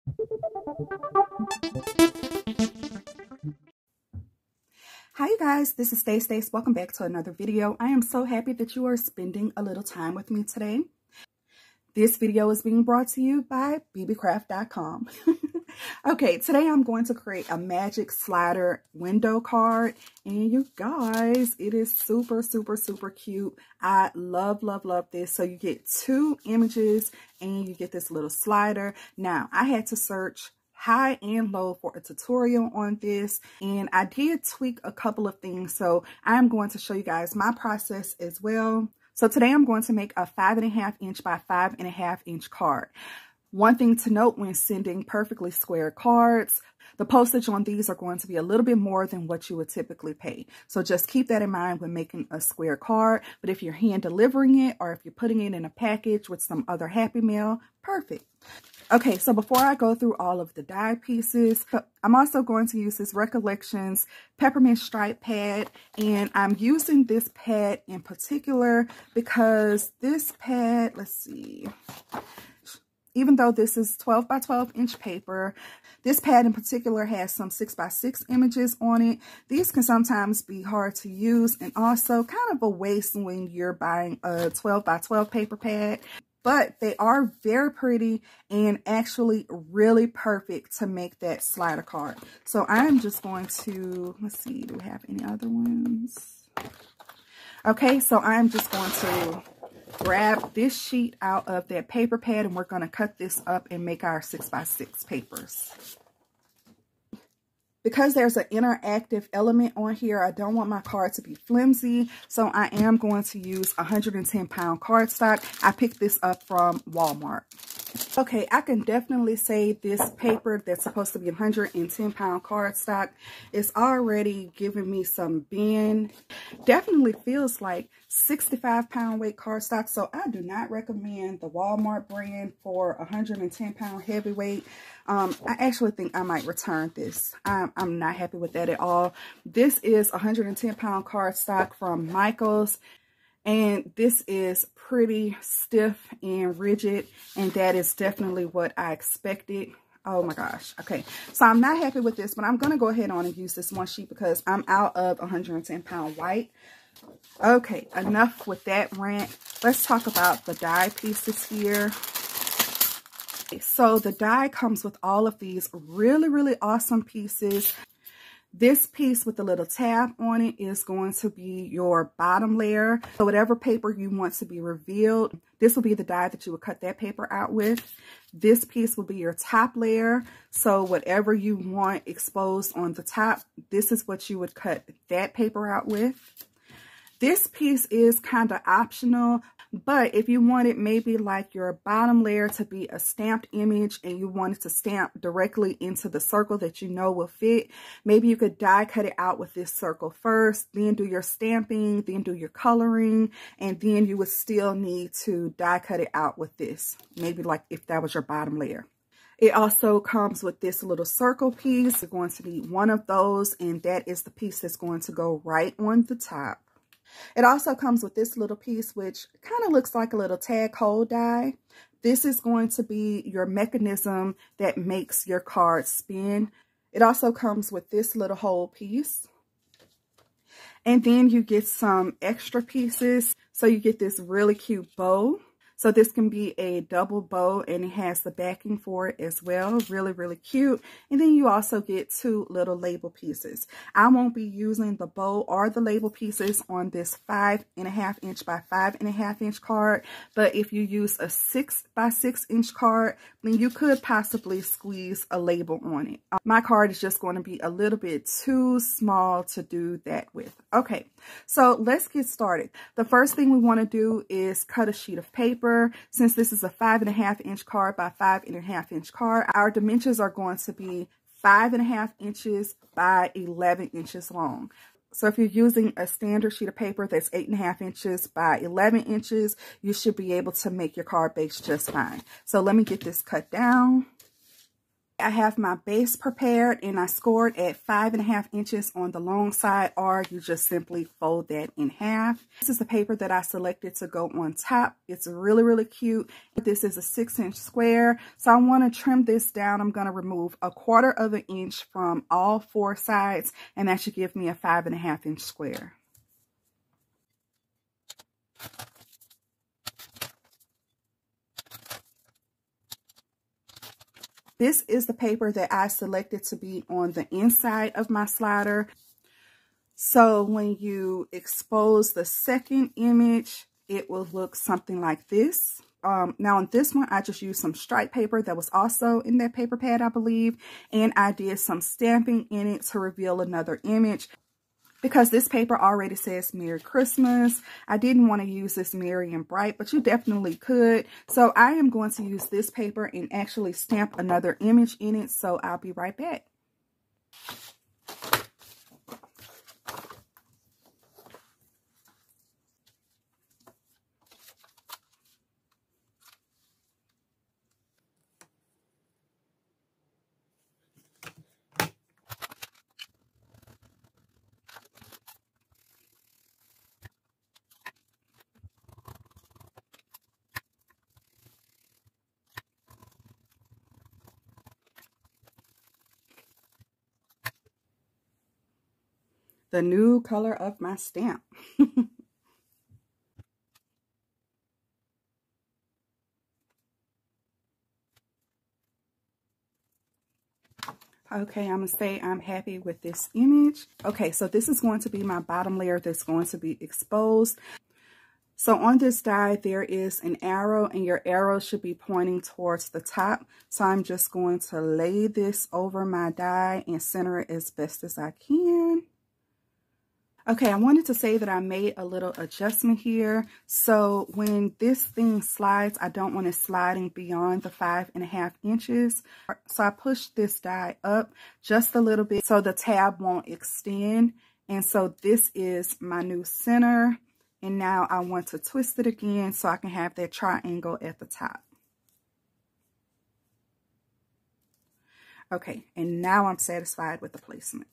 Hi you guys, this is STACE10. Welcome back to another video. I am so happy that you are spending a little time with me today. This video is being brought to you by bbcraft.com. Okay, today I'm going to create a magic slider window card, and you guys, it is super cute. I love this. So you get two images and you get this little slider. Now, I had to search high and low for a tutorial on this, and I did tweak a couple of things, so I'm going to show you guys my process as well. So today I'm going to make a 5.5 inch by 5.5 inch card. One thing to note when sending perfectly square cards, the postage on these are going to be a little bit more than what you would typically pay. So just keep that in mind when making a square card. But if you're hand delivering it, or if you're putting it in a package with some other Happy Mail, perfect. Okay, so before I go through all of the die pieces, I'm also going to use this Recollections peppermint stripe pad, and I'm using this pad in particular because this pad, let's see, even though this is 12 by 12 inch paper, this pad in particular has some 6 by 6 images on it. These can sometimes be hard to use and also kind of a waste when you're buying a 12 by 12 paper pad. But they are very pretty and actually really perfect to make that slider card. So I'm just going to, let's see, do we have any other ones? Okay, so I'm just going to grab this sheet out of that paper pad, and we're going to cut this up and make our 6 by 6 papers. Because there's an interactive element on here, I don't want my card to be flimsy, so I am going to use 110-pound cardstock. I picked this up from Walmart. Okay, I can definitely say this paper that's supposed to be 110-pound cardstock is already giving me some bend. Definitely feels like 65-pound weight cardstock, so I do not recommend the Walmart brand for 110-pound heavyweight. I actually think I might return this. I'm not happy with that at all. This is 110-pound cardstock from Michaels. And this is pretty stiff and rigid, and that is definitely what I expected. Oh my gosh. Okay, so I'm not happy with this, but I'm going to go ahead on and use this one sheet because I'm out of 110-pound white. Okay, enough with that rant. Let's talk about the die pieces here. So the die comes with all of these really awesome pieces. This piece with the little tab on it is going to be your bottom layer. So whatever paper you want to be revealed, this will be the die that you would cut that paper out with. This piece will be your top layer. So whatever you want exposed on the top, this is what you would cut that paper out with. This piece is kind of optional, but if you wanted maybe like your bottom layer to be a stamped image and you wanted to stamp directly into the circle that you know will fit, maybe you could die cut it out with this circle first, then do your stamping, then do your coloring, and then you would still need to die cut it out with this, maybe like if that was your bottom layer. It also comes with this little circle piece. You're going to need one of those, and that is the piece that's going to go right on the top. It also comes with this little piece, which kind of looks like a little tag hole die. This is going to be your mechanism that makes your card spin. It also comes with this little hole piece. And then you get some extra pieces. So you get this really cute bow. So this can be a double bow, and it has the backing for it as well. Really cute. And then you also get two little label pieces. I won't be using the bow or the label pieces on this 5.5 inch by 5.5 inch card. But if you use a 6 by 6 inch card, then you could possibly squeeze a label on it. My card is just going to be a little bit too small to do that with. Okay, so let's get started. The first thing we want to do is cut a sheet of paper. Since this is a 5.5 inch card by 5.5 inch card, our dimensions are going to be 5.5 inches by 11 inches long. So if you're using a standard sheet of paper that's 8.5 inches by 11 inches, you should be able to make your card base just fine. So let me get this cut down. I have my base prepared and I scored at 5.5 inches on the long side, or you just simply fold that in half. This is the paper that I selected to go on top. It's really, really cute. This is a 6-inch square. So I want to trim this down. I'm going to remove 1/4 of an inch from all 4 sides, and that should give me a 5.5 inch square. This is the paper that I selected to be on the inside of my slider. So when you expose the second image, it will look something like this. Now on this one, I just used some stripe paper that was also in that paper pad, I believe. And I did some stamping in it to reveal another image. Because this paper already says Merry Christmas, I didn't want to use this Merry and Bright, but you definitely could. So I am going to use this paper and actually stamp another image in it. So I'll be right back. The new color of my stamp. Okay, I'm going to say I'm happy with this image. Okay, so this is going to be my bottom layer that's going to be exposed. So on this die, there is an arrow, and your arrow should be pointing towards the top. So I'm just going to lay this over my die and center it as best as I can. Okay, I wanted to say that I made a little adjustment here. So when this thing slides, I don't want it sliding beyond the 5.5 inches. So I pushed this die up just a little bit so the tab won't extend. And so this is my new center. And now I want to twist it again so I can have that triangle at the top. Okay, and now I'm satisfied with the placement.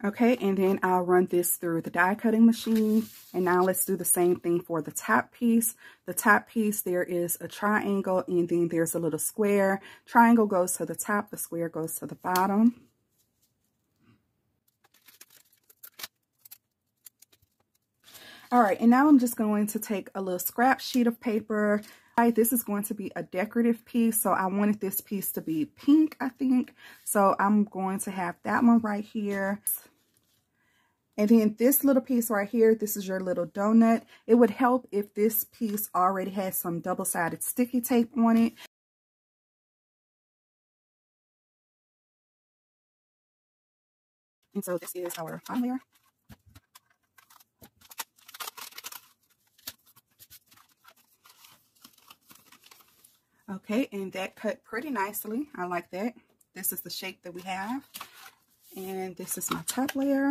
Okay, and then I'll run this through the die cutting machine. And now let's do the same thing for the top piece. The top piece, there is a triangle and then there's a little square. Triangle goes to the top, the square goes to the bottom. All right, and now I'm just going to take a little scrap sheet of paper. This is going to be a decorative piece, so I wanted this piece to be pink, I think. So I'm going to have that one right here. And then this little piece right here, this is your little donut. It would help if this piece already has some double-sided sticky tape on it. And so this is our bottom layer. Okay, and that cut pretty nicely. I like that. This is the shape that we have. And this is my top layer.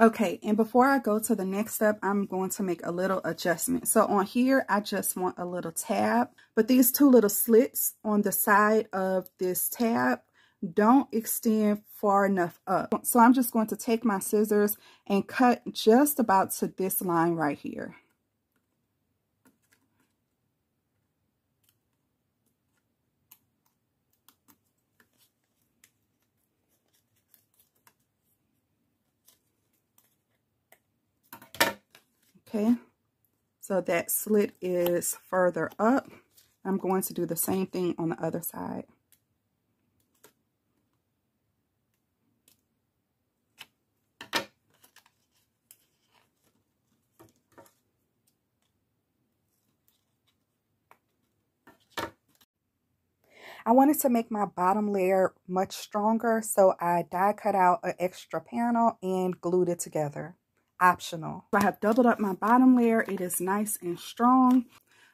Okay, and before I go to the next step, I'm going to make a little adjustment. So on here, I just want a little tab, but these two little slits on the side of this tab don't extend far enough up. So I'm just going to take my scissors and cut just about to this line right here. Okay, so that slit is further up. I'm going to do the same thing on the other side. I wanted to make my bottom layer much stronger, so I die cut out an extra panel and glued it together. Optional. I have doubled up my bottom layer. It is nice and strong.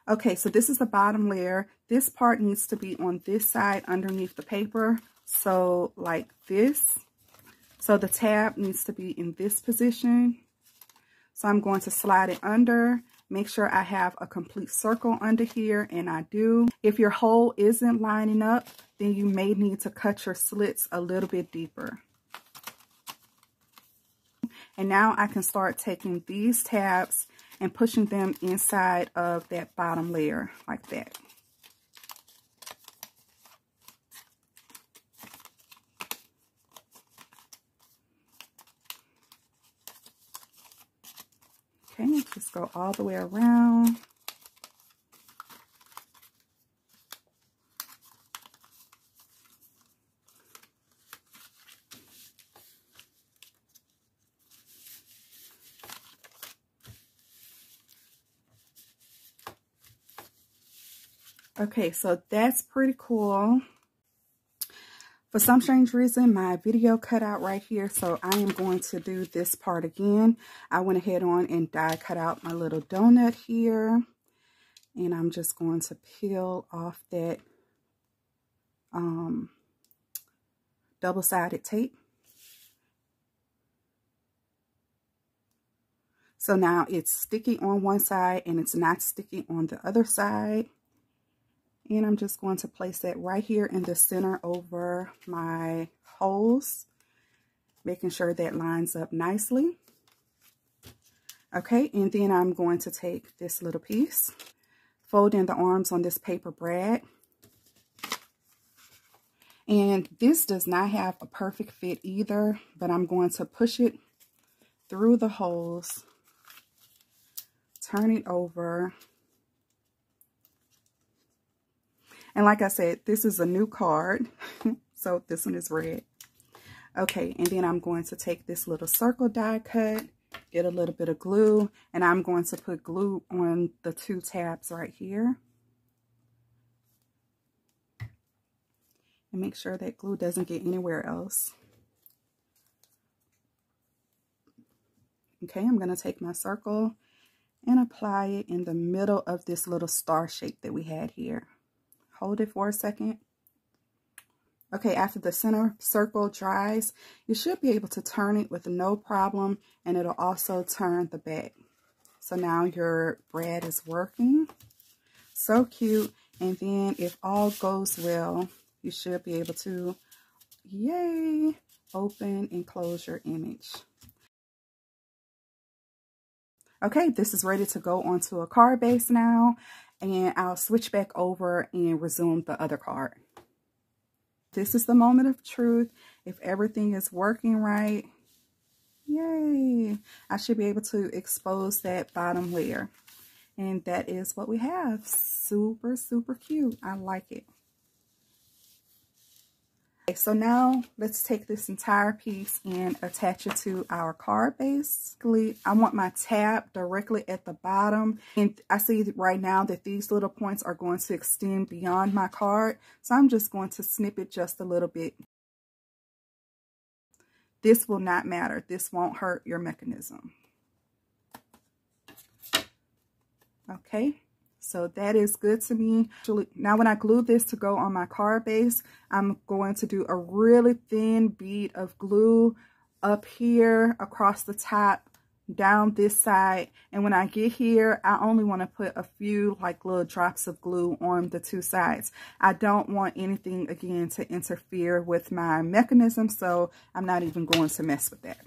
Okay, so this is the bottom layer. This part needs to be on this side underneath the paper. So like this. So the tab needs to be in this position. So I'm going to slide it under. Make sure I have a complete circle under here, and I do. If your hole isn't lining up, then you may need to cut your slits a little bit deeper. And now I can start taking these tabs and pushing them inside of that bottom layer like that. Okay, just go all the way around. Okay, so that's pretty cool. For some strange reason, my video cut out right here, so I am going to do this part again. I went ahead on and die cut out my little donut here, and I'm just going to peel off that double-sided tape. So now it's sticky on one side and it's not sticky on the other side. And I'm just going to place that right here in the center over my holes, making sure that lines up nicely. Okay, and then I'm going to take this little piece, fold in the arms on this paper brad. And this does not have a perfect fit either, but I'm going to push it through the holes, turn it over. And like I said, this is a new card, so this one is red. Okay, and then I'm going to take this little circle die cut, get a little bit of glue, and I'm going to put glue on the two tabs right here. And make sure that glue doesn't get anywhere else. Okay, I'm going to take my circle and apply it in the middle of this little star shape that we had here. Hold it for a second. Okay, after the center circle dries, you should be able to turn it with no problem, and it'll also turn the back. So now your brad is working. So cute. And then if all goes well, you should be able to, yay, open and close your image. Okay, this is ready to go onto a card base now, and I'll switch back over and resume the other card. This is the moment of truth. If everything is working right, yay, I should be able to expose that bottom layer. And that is what we have. Super, super cute. I like it. Okay, so now let's take this entire piece and attach it to our card base. I want my tab directly at the bottom, and I see right now that these little points are going to extend beyond my card, so I'm just going to snip it just a little bit. This will not matter. This won't hurt your mechanism. Okay. So that is good to me. Now when I glue this to go on my card base, I'm going to do a really thin bead of glue up here across the top, down this side. And when I get here, I only want to put a few like little drops of glue on the two sides. I don't want anything again to interfere with my mechanism, so I'm not even going to mess with that.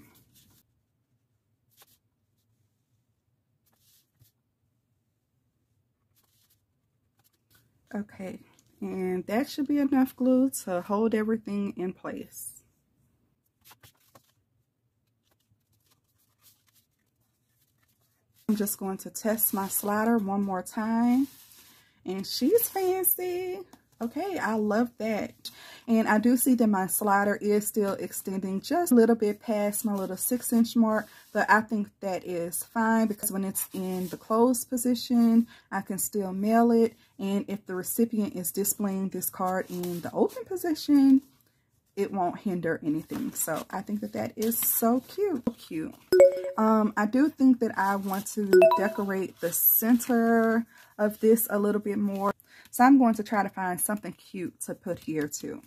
Okay, and that should be enough glue to hold everything in place. I'm just going to test my slider one more time, and she's fancy. Okay, I love that. And I do see that my slider is still extending just a little bit past my little 6-inch mark, but I think that is fine because when it's in the closed position, I can still mail it. And if the recipient is displaying this card in the open position, it won't hinder anything. So I think that that is so cute. So cute. I do think that I want to decorate the center of this a little bit more. So I'm going to try to find something cute to put here too.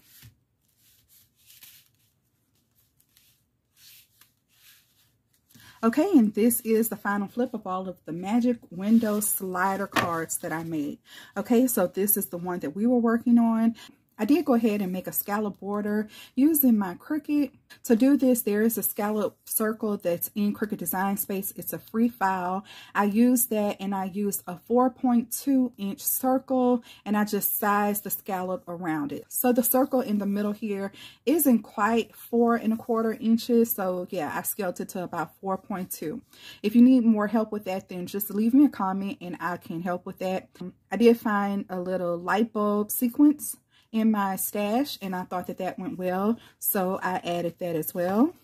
Okay, and this is the final flip of all of the Magic Window slider cards that I made. Okay, so this is the one that we were working on. I did go ahead and make a scallop border using my Cricut. To do this, there is a scallop circle that's in Cricut Design Space. It's a free file. I used that, and I used a 4.2-inch circle, and I just sized the scallop around it. So the circle in the middle here isn't quite 4 1/4 inches. So yeah, I scaled it to about 4.2. If you need more help with that, then just leave me a comment and I can help with that. I did find a little light bulb sequence in my stash, and I thought that that went well, so I added that as well.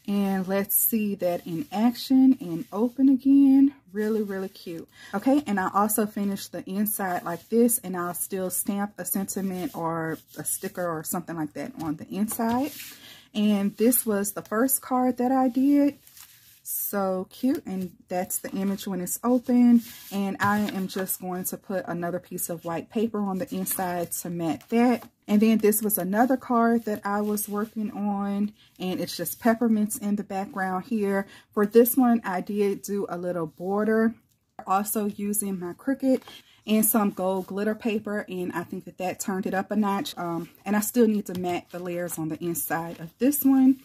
And let's see that in action and open again. Really cute. Okay, and I also finished the inside like this, and I'll still stamp a sentiment or a sticker or something like that on the inside. And this was the first card that I did. So cute, and that's the image when it's open. And I am just going to put another piece of white paper on the inside to mat that. And then this was another card that I was working on, and it's just peppermints in the background here. For this one, I did do a little border, also using my Cricut and some gold glitter paper, and I think that that turned it up a notch. And I still need to mat the layers on the inside of this one.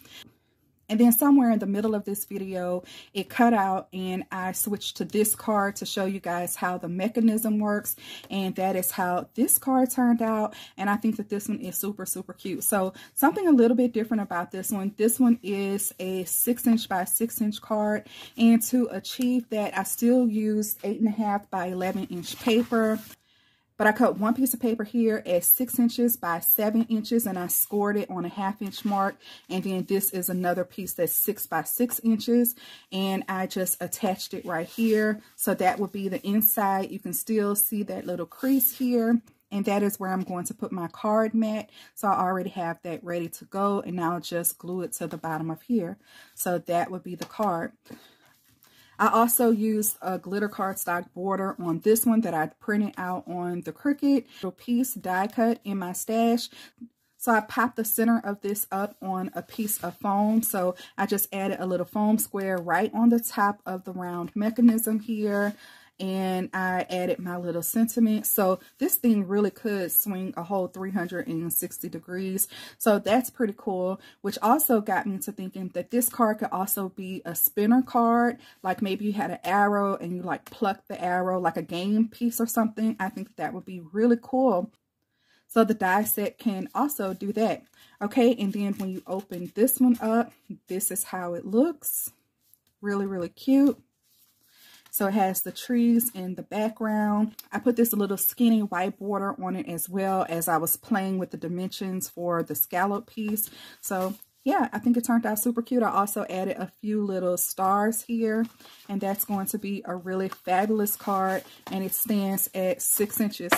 And then somewhere in the middle of this video, it cut out, and I switched to this card to show you guys how the mechanism works. And that is how this card turned out. And I think that this one is super cute. So something a little bit different about this one. This one is a 6-inch by 6-inch card. And to achieve that, I still used 8.5 by 11-inch paper. But I cut one piece of paper here at 6 inches by 7 inches, and I scored it on a 1/2-inch mark. And then this is another piece that's 6 by 6 inches, and I just attached it right here. So that would be the inside. You can still see that little crease here, and that is where I'm going to put my card mat. So I already have that ready to go, and now I'll just glue it to the bottom of here. So that would be the card. I also used a glitter cardstock border on this one that I printed out on the Cricut. Little piece die cut in my stash. So I popped the center of this up on a piece of foam. So I just added a little foam square right on the top of the round mechanism here. And I added my little sentiment. So this thing really could swing a whole 360 degrees. So that's pretty cool, which also got me to thinking that this card could also be a spinner card. Like maybe you had an arrow and you like pluck the arrow like a game piece or something. I think that would be really cool. So the die set can also do that. Okay, and then when you open this one up, this is how it looks. Really cute. So it has the trees in the background. I put this little skinny white border on it as well as I was playing with the dimensions for the scallop piece. So yeah, I think it turned out super cute. I also added a few little stars here, and that's going to be a really fabulous card, and it stands at 6 inches.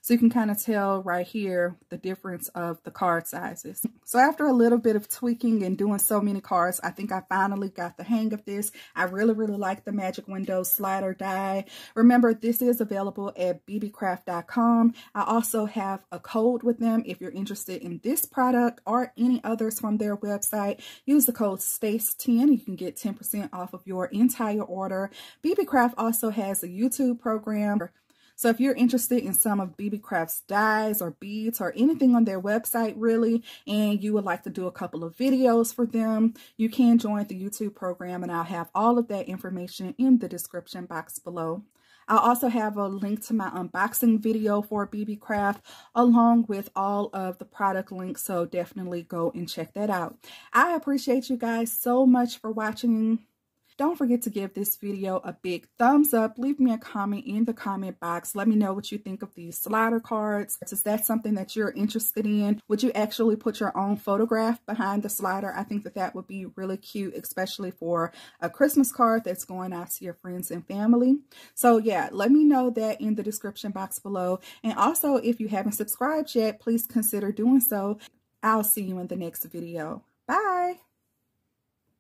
So you can kind of tell right here the difference of the card sizes. So after a little bit of tweaking and doing so many cards, I think I finally got the hang of this. I really like the Magic Window slider die. Remember, this is available at bbcraft.com. I also have a code with them if you're interested in this product or any others from their website. Use the code STACE10. You can get 10% off of your entire order. BB Craft also has a YouTube program. So if you're interested in some of BB Craft's dies or beads or anything on their website really, and you would like to do a couple of videos for them, you can join the YouTube program, and I'll have all of that information in the description box below. I'll also have a link to my unboxing video for BB Craft along with all of the product links, so definitely go and check that out. I appreciate you guys so much for watching. Don't forget to give this video a big thumbs up. Leave me a comment in the comment box. Let me know what you think of these slider cards. Is that something that you're interested in? Would you actually put your own photograph behind the slider? I think that that would be really cute, especially for a Christmas card that's going out to your friends and family. So yeah, let me know that in the description box below. And also, if you haven't subscribed yet, please consider doing so. I'll see you in the next video. Bye.